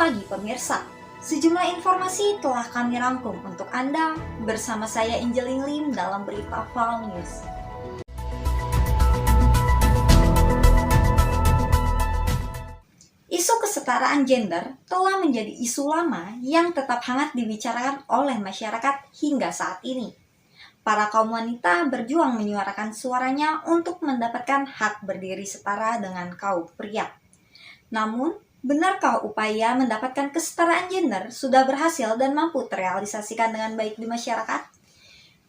pagi pemirsa. Sejumlah informasi telah kami rangkum untuk Anda bersama saya Angeline Lim dalam Berita Val News. Isu kesetaraan gender telah menjadi isu lama yang tetap hangat dibicarakan oleh masyarakat hingga saat ini. Para kaum wanita berjuang menyuarakan suaranya untuk mendapatkan hak berdiri setara dengan kaum pria. Namun, benarkah upaya mendapatkan kesetaraan gender sudah berhasil dan mampu terrealisasikan dengan baik di masyarakat?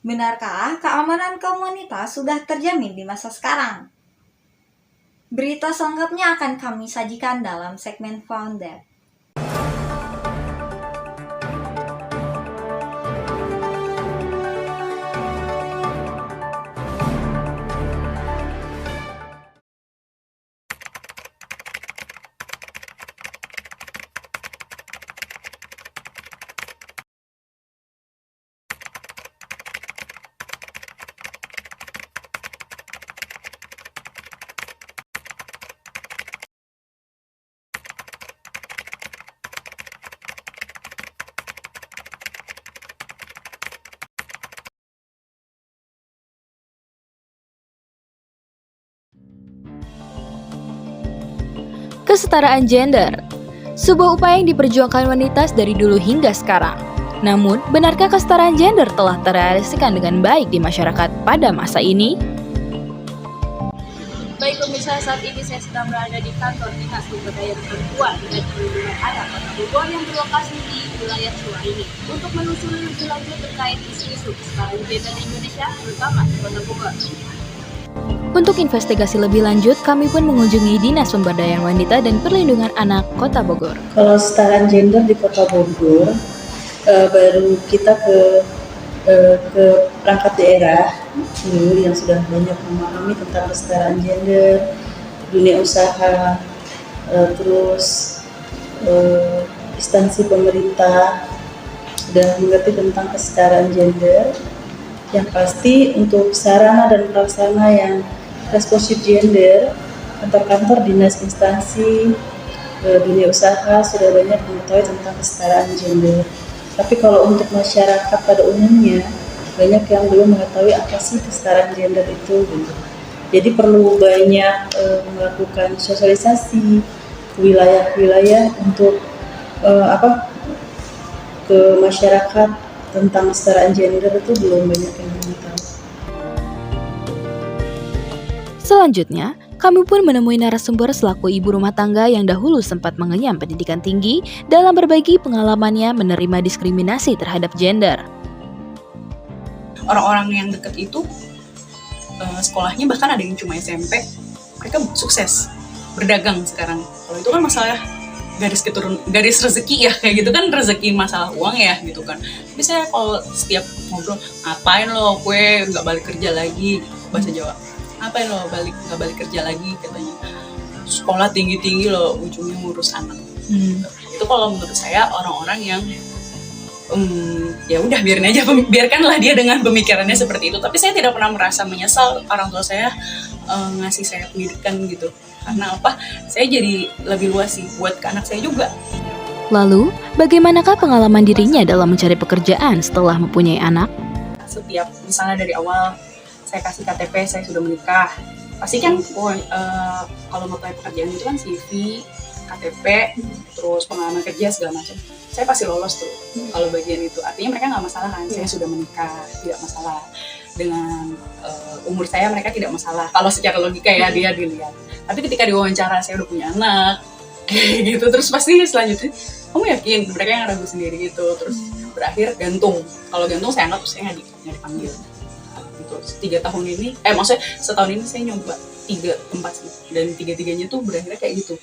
Benarkah keamanan kaum wanita sudah terjamin di masa sekarang? Berita selengkapnya akan kami sajikan dalam segmen Found That. Kesetaraan gender, sebuah upaya yang diperjuangkan wanita dari dulu hingga sekarang. Namun, benarkah kesetaraan gender telah terrealisasikan dengan baik di masyarakat pada masa ini? Baik pemirsa, saat ini saya sedang berada di kantor Dinas Pemberdayaan Perempuan dan Perlindungan Anak Kota Bogor yang berlokasi di wilayah Suar ini untuk menelusuri lebih lanjut terkait isu-isu kesetaraan gender di Indonesia, terutama di Kota Bogor. Untuk investigasi lebih lanjut, kami pun mengunjungi Dinas Pemberdayaan Wanita dan Perlindungan Anak Kota Bogor. Kalau kesetaraan gender di Kota Bogor, baru kita ke perangkat daerah yang sudah banyak memahami tentang kesetaraan gender, dunia usaha, terus instansi pemerintah sudah mengerti tentang kesetaraan gender. Yang pasti untuk sarana dan pelaksana yang responsif gender, kantor-kantor dinas instansi dunia usaha sudah banyak mengetahui tentang kesetaraan gender. Tapi kalau untuk masyarakat pada umumnya, banyak yang belum mengetahui apa sih kesetaraan gender itu gitu. Jadi perlu banyak melakukan sosialisasi ke wilayah-wilayah untuk ke masyarakat tentang kesetaraan gender itu belum banyak yang mengetahui. Selanjutnya, kami pun menemui narasumber selaku ibu rumah tangga yang dahulu sempat mengenyam pendidikan tinggi dalam berbagi pengalamannya menerima diskriminasi terhadap gender. Orang-orang yang deket itu sekolahnya bahkan ada yang cuma SMP, mereka sukses berdagang sekarang. Kalau itu kan masalah garis rezeki ya, kayak gitu kan, rezeki masalah uang ya gitu kan. Tapi saya kalau setiap ngobrol, ngapain lo gue nggak balik kerja lagi, bahasa Jawa, ngapain lo nggak balik kerja lagi, katanya sekolah tinggi lo ujungnya ngurus anak. Itu kalau menurut saya orang-orang yang ya udah biarkanlah dia dengan pemikirannya seperti itu. Tapi saya tidak pernah merasa menyesal orang tua saya ngasih saya pendidikan gitu. Karena apa? Saya jadi lebih luas sih buat ke anak saya juga. Lalu, bagaimanakah pengalaman dirinya dalam mencari pekerjaan setelah mempunyai anak? Setiap misalnya dari awal saya kasih KTP saya sudah menikah, pasti kan kalau mau apply pekerjaan itu kan CV, KTP, terus pengalaman kerja segala macam. Saya pasti lolos tuh kalau bagian itu. Artinya mereka nggak masalah kan, saya sudah menikah, tidak masalah. Dengan umur saya mereka tidak masalah. Kalau secara logika ya dia dilihat. Tapi ketika diwawancara saya udah punya anak, kayak gitu, terus pasti selanjutnya, kamu yakin? Mereka yang ragu sendiri gitu. Terus berakhir gantung. Kalau gantung saya anggap saya nggak dipanggil. Gitu. 3 tahun ini, maksudnya setahun ini saya nyoba 3 tempat sih. Dan 3-3-nya tuh berakhirnya kayak gitu.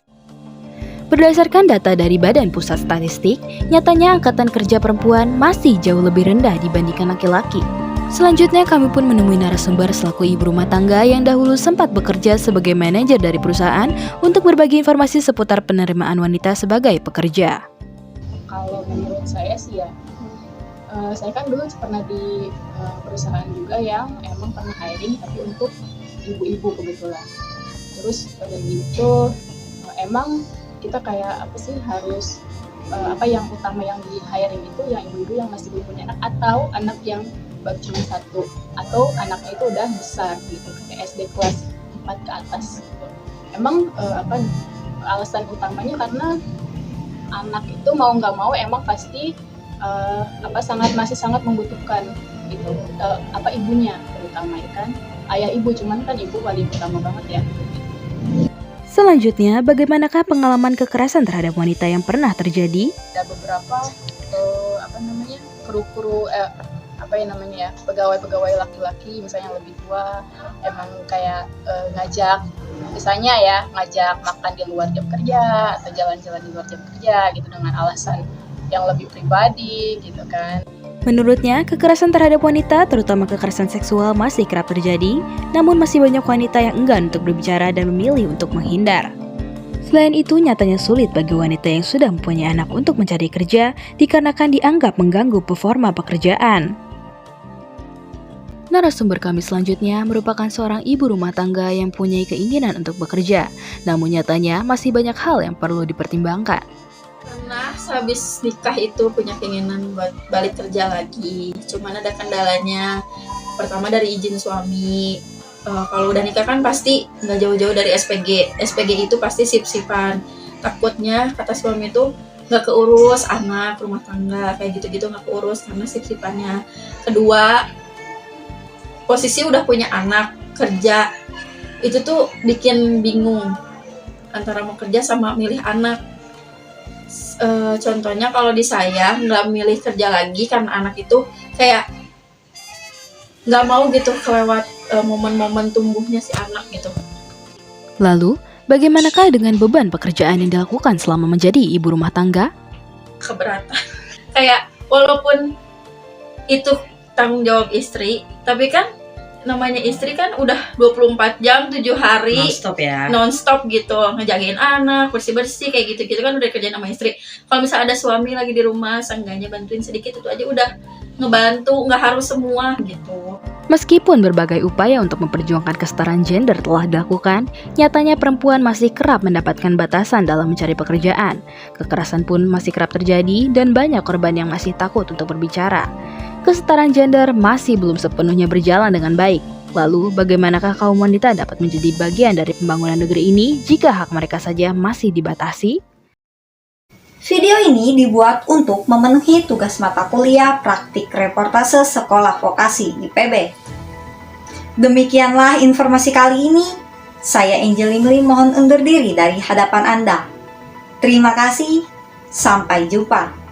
Berdasarkan data dari Badan Pusat Statistik, nyatanya angkatan kerja perempuan masih jauh lebih rendah dibandingkan laki-laki. Selanjutnya kami pun menemui narasumber selaku ibu rumah tangga yang dahulu sempat bekerja sebagai manajer dari perusahaan untuk berbagi informasi seputar penerimaan wanita sebagai pekerja. Kalau menurut saya sih ya, saya kan dulu pernah di perusahaan juga yang emang pernah hiring tapi untuk ibu-ibu kebetulan. Terus pada gitu emang kita kayak apa sih harus yang utama yang di hiring itu yang ibu-ibu yang masih belum punya anak, atau anak yang baru cuma satu, atau anaknya itu udah besar gitu, kayak SD kelas 4 ke atas gitu. Emang alasan utamanya karena anak itu mau nggak mau emang pasti masih sangat membutuhkan gitu, ibunya terutama ya kan, ayah ibu, cuman kan ibu paling utama banget ya. Selanjutnya, bagaimanakah pengalaman kekerasan terhadap wanita yang pernah terjadi? Ada beberapa kru-kru pegawai-pegawai laki-laki misalnya yang lebih tua, emang kayak ngajak makan di luar jam kerja atau jalan-jalan di luar jam kerja gitu dengan alasan yang lebih pribadi gitu kan. Menurutnya, kekerasan terhadap wanita, terutama kekerasan seksual, masih kerap terjadi, namun masih banyak wanita yang enggan untuk berbicara dan memilih untuk menghindar. Selain itu, nyatanya sulit bagi wanita yang sudah mempunyai anak untuk mencari kerja, dikarenakan dianggap mengganggu performa pekerjaan. Narasumber kami selanjutnya merupakan seorang ibu rumah tangga yang punya keinginan untuk bekerja, namun nyatanya masih banyak hal yang perlu dipertimbangkan. Karena sehabis nikah itu punya keinginan buat balik kerja lagi, cuman ada kendalanya. Pertama dari izin suami. Kalau udah nikah kan pasti nggak jauh-jauh dari SPG. SPG itu pasti sip-sipan. Takutnya kata suami itu nggak keurus anak, rumah tangga kayak gitu-gitu nggak keurus karena sip-sipannya. Kedua, posisi udah punya anak, kerja itu tuh bikin bingung antara mau kerja sama milih anak. Contohnya kalau di saya nggak milih kerja lagi karena anak itu kayak nggak mau gitu kelewat momen-momen tumbuhnya si anak gitu. Lalu, bagaimanakah dengan beban pekerjaan yang dilakukan selama menjadi ibu rumah tangga? Keberatan. Kayak walaupun itu tanggung jawab istri, tapi kan namanya istri kan udah 24 jam 7 hari non-stop gitu, ngejagain anak, bersih-bersih kayak gitu-gitu kan udah kerjaan sama istri. Kalau misalnya ada suami lagi di rumah, seenggaknya bantuin sedikit itu aja udah ngebantu, nggak harus semua gitu. Meskipun berbagai upaya untuk memperjuangkan kesetaraan gender telah dilakukan, nyatanya perempuan masih kerap mendapatkan batasan dalam mencari pekerjaan. Kekerasan pun masih kerap terjadi dan banyak korban yang masih takut untuk berbicara. Kesetaraan gender masih belum sepenuhnya berjalan dengan baik. Lalu, bagaimanakah kaum wanita dapat menjadi bagian dari pembangunan negeri ini jika hak mereka saja masih dibatasi? Video ini dibuat untuk memenuhi tugas mata kuliah praktik reportase sekolah vokasi IPB. Demikianlah informasi kali ini. Saya Angel Limli mohon undur diri dari hadapan Anda. Terima kasih, sampai jumpa.